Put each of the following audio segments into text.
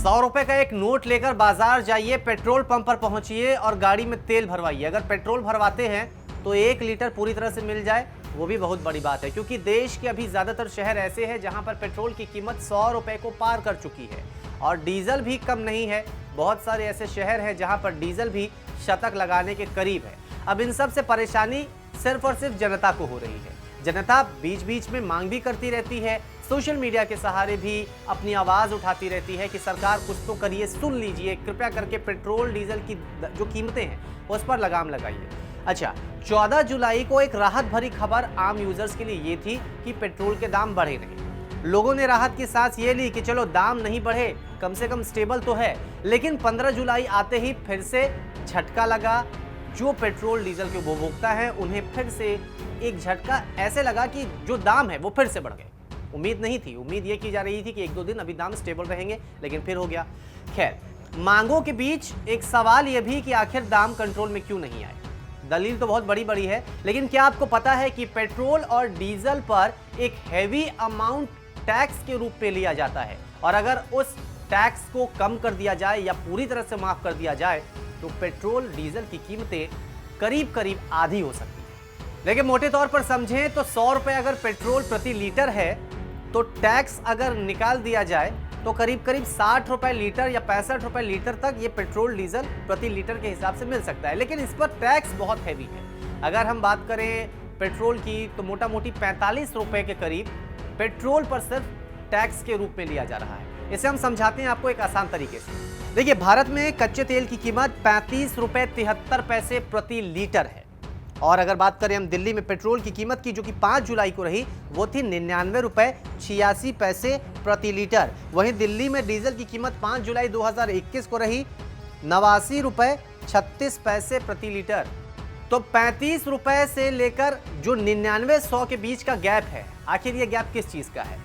100 रुपए का एक नोट लेकर बाजार जाइए, पेट्रोल पंप पर पहुंचिए और गाड़ी में तेल भरवाइए। अगर पेट्रोल भरवाते हैं तो 1 लीटर पूरी तरह से मिल जाए, वो भी बहुत बड़ी बात है, क्योंकि देश के अभी ज्यादातर शहर ऐसे हैं जहां पर पेट्रोल की कीमत 100 रुपए को पार कर चुकी है और डीजल भी कम नहीं है। बहुत सारे ऐसे शहर हैं जहां पर डीजल भी शतक लगाने के करीब है। अब इन सब से परेशानी सिर्फ और सिर्फ जनता को हो रही है। जनता बीच बीच में मांग भी करती रहती है, सोशल मीडिया के सहारे भी अपनी आवाज उठाती रहती है कि सरकार कुछ तो करिए, सुन लीजिए, कृपया करके पेट्रोल डीजल की जो कीमतें हैं उस पर लगाम लगाइए। अच्छा, 14 जुलाई को एक राहत भरी खबर आम यूजर्स के लिए ये थी कि पेट्रोल के दाम बढ़े नहीं। लोगों ने राहत की सांस ये ली कि चलो दाम नहीं बढ़े, कम से कम स्टेबल तो है। लेकिन 15 जुलाई आते ही फिर से झटका लगा। जो पेट्रोल डीजल के उपभोक्ता हैं उन्हें फिर से एक झटका ऐसे लगा कि जो दाम है वो फिर से बढ़ गए। उम्मीद नहीं थी, उम्मीद ये की जा रही थी कि 1-2 दिन अभी दाम स्टेबल रहेंगे, लेकिन फिर हो गया। खैर, मांगों के बीच एक सवाल यह भी कि आखिर दाम कंट्रोल में क्यों नहीं आए। दलील तो बहुत बड़ी बड़ी है, लेकिन क्या आपको पता है कि पेट्रोल और डीजल पर एक हैवी अमाउंट टैक्स के रूप में लिया जाता है और अगर उस टैक्स को कम कर दिया जाए या पूरी तरह से माफ कर दिया जाए तो पेट्रोल डीजल की कीमतें करीब करीब आधी हो सकती है। लेकिन मोटे तौर पर समझें तो 100 रुपए अगर पेट्रोल प्रति लीटर है तो टैक्स अगर निकाल दिया जाए तो करीब करीब 60 रुपए लीटर या 65 रुपए लीटर तक ये पेट्रोल डीजल प्रति लीटर के हिसाब से मिल सकता है। लेकिन इस पर टैक्स बहुत हैवी है। अगर हम बात करें पेट्रोल की तो मोटा मोटी 45 रुपए के करीब पेट्रोल पर सिर्फ टैक्स के रूप में लिया जा रहा है। इसे हम समझाते हैं आपको एक आसान तरीके से। देखिए, भारत में कच्चे तेल की कीमत 35 रुपए 73 पैसे प्रति लीटर है और अगर बात करें हम दिल्ली में पेट्रोल की कीमत की, जो कि 5 जुलाई को रही, वो थी 99 रुपए 86 पैसे प्रति लीटर। वहीं दिल्ली में डीजल की कीमत 5 जुलाई 2021 को रही 89 रुपए 36 पैसे प्रति लीटर। तो 35 रुपए से लेकर जो 99-100 के बीच का गैप है, आखिर ये गैप किस चीज का है?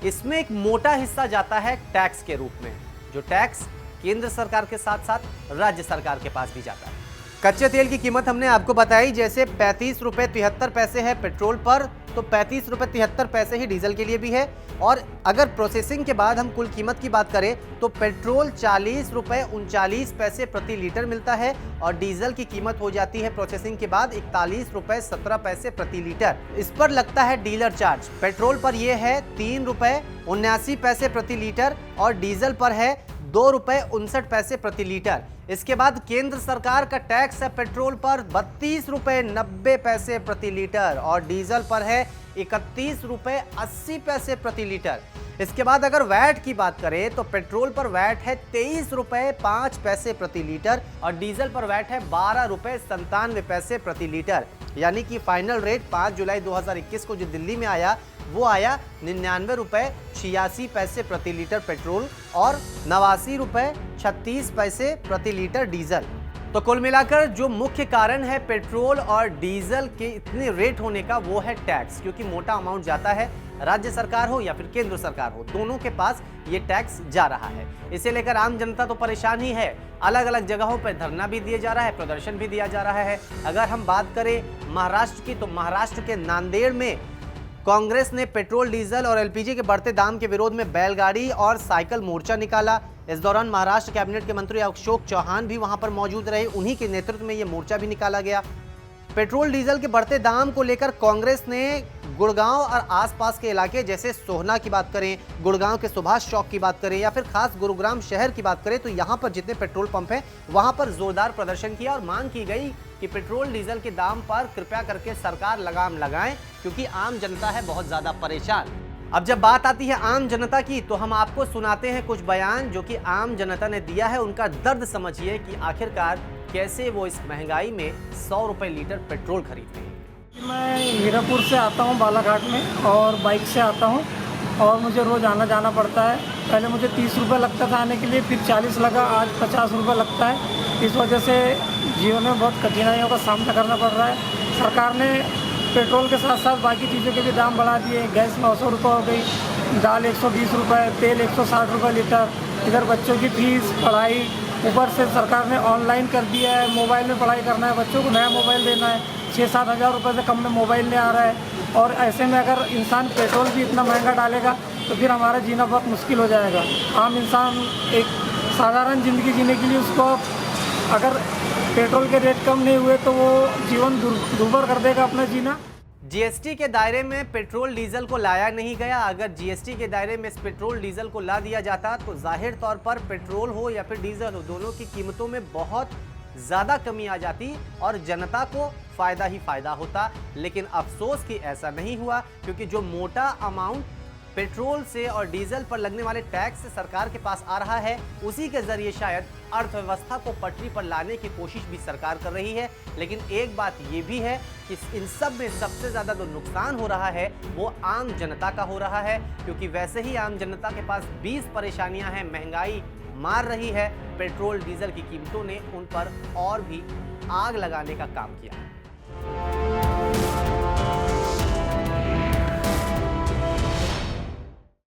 इसमें एक मोटा हिस्सा जाता है टैक्स के रूप में, जो टैक्स केंद्र सरकार के साथ साथ राज्य सरकार के पास भी जाता है। कच्चे तेल की कीमत हमने आपको बताई, जैसे 35 रुपए 73 पैसे है पेट्रोल पर, तो 35 रुपए 73 पैसे ही डीजल के लिए भी है। और अगर प्रोसेसिंग के बाद हम कुल कीमत की बात करें तो पेट्रोल 40 रुपए 39 पैसे प्रति लीटर मिलता है और डीजल की कीमत हो जाती है प्रोसेसिंग के बाद 41 रुपए 17 पैसे प्रति लीटर। इस पर लगता है डीलर चार्ज। पेट्रोल पर यह है 3 रुपए 79 पैसे प्रति लीटर और डीजल पर है 2 रुपए 59 पैसे प्रति लीटर। इसके बाद केंद्र सरकार का टैक्स है पेट्रोल पर 32 रुपए 90 पैसे प्रति लीटर और डीजल पर है 31 रुपए 80 पैसे प्रति लीटर। इसके बाद अगर वैट की बात करें तो पेट्रोल पर वैट है 23 रुपए 5 पैसे प्रति लीटर और डीजल पर वैट है 12 रुपए 97 पैसे प्रति लीटर। यानी कि फाइनल रेट 5 जुलाई 2021 को जो दिल्ली में आया वो आया 99 रुपए 86 पैसे प्रति लीटर पेट्रोल और 89 रुपए 36 पैसे प्रति लीटर डीजल। तो कुल मिलाकर जो मुख्य कारण है पेट्रोल और डीजल के इतने रेट होने का, वो है टैक्स, क्योंकि मोटा अमाउंट जाता है, राज्य सरकार हो या फिर केंद्र सरकार हो, दोनों के पास ये टैक्स जा रहा है। इसे लेकर आम जनता तो परेशान ही है। अलग अलग जगहों पर धरना भी दिया जा रहा है, प्रदर्शन भी दिया जा रहा है। अगर हम बात करें महाराष्ट्र की, तो महाराष्ट्र के नांदेड़ में कांग्रेस ने पेट्रोल, डीजल और एलपीजी के बढ़ते दाम के विरोध में बैलगाड़ी और साइकिल मोर्चा निकाला। इस दौरान महाराष्ट्र कैबिनेट के मंत्री अशोक चौहान भी वहां पर मौजूद रहे, उन्हीं के नेतृत्व में यह मोर्चा भी निकाला गया। पेट्रोल डीजल के बढ़ते दाम को लेकर कांग्रेस ने गुड़गांव और आसपास के इलाके जैसे सोहना की बात करें, गुड़गांव के सुभाष चौक की बात करें या फिर खास गुरुग्राम शहर की बात करें, तो यहां पर जितने पेट्रोल पंप हैं वहां पर जोरदार प्रदर्शन किया और मांग की गई कि पेट्रोल डीजल के दाम पर कृपया करके सरकार लगाम लगाएं, क्योंकि आम जनता है बहुत ज्यादा परेशान। अब जब बात आती है आम जनता की, तो हम आपको सुनाते हैं कुछ बयान जो कि आम जनता ने दिया है। उनका दर्द समझिए कि आखिरकार कैसे वो इस महंगाई में 100 रुपए लीटर पेट्रोल खरीदते हैं। मैं हीरापुर से आता हूँ बालाघाट में और बाइक से आता हूँ और मुझे रोज़ आना जाना पड़ता है। पहले मुझे 30 रुपये लगता था आने के लिए, फिर 40 लगा, आज 50 रुपये लगता है। इस वजह से जीवन में बहुत कठिनाइयों का सामना करना पड़ रहा है। सरकार ने पेट्रोल के साथ साथ बाकी चीज़ों के भी दाम बढ़ा दिए। गैस 900 रुपये हो गई, दाल 120 रुपये, तेल 160 रुपये लीटर। इधर बच्चों की फीस, पढ़ाई, ऊपर से सरकार ने ऑनलाइन कर दिया है। मोबाइल में पढ़ाई करना है, बच्चों को नया मोबाइल देना है, 6-7 हज़ार रुपये से कम में मोबाइल नहीं आ रहा है। और ऐसे में अगर इंसान पेट्रोल भी इतना महंगा डालेगा तो फिर हमारा जीना बहुत मुश्किल हो जाएगा। आम इंसान एक साधारण ज़िंदगी जीने के लिए उसको अगर पेट्रोल के रेट कम नहीं हुए तो वो जीवन दुर्भर कर देगा अपना जीना। जीएसटी के दायरे में पेट्रोल डीजल को लाया नहीं गया। अगर जीएसटी के दायरे में इस पेट्रोल डीजल को ला दिया जाता तो जाहिर तौर पर पेट्रोल हो या फिर डीजल हो, दोनों की कीमतों में बहुत ज़्यादा कमी आ जाती और जनता को फ़ायदा ही फ़ायदा होता। लेकिन अफसोस कि ऐसा नहीं हुआ, क्योंकि जो मोटा अमाउंट पेट्रोल से और डीजल पर लगने वाले टैक्स से सरकार के पास आ रहा है, उसी के जरिए शायद अर्थव्यवस्था को पटरी पर लाने की कोशिश भी सरकार कर रही है। लेकिन एक बात ये भी है कि इन सब में सबसे ज़्यादा जो नुकसान हो रहा है वो आम जनता का हो रहा है, क्योंकि वैसे ही आम जनता के पास 20 परेशानियां हैं, महंगाई मार रही है, पेट्रोल डीजल की कीमतों ने उन पर और भी आग लगाने का काम किया है।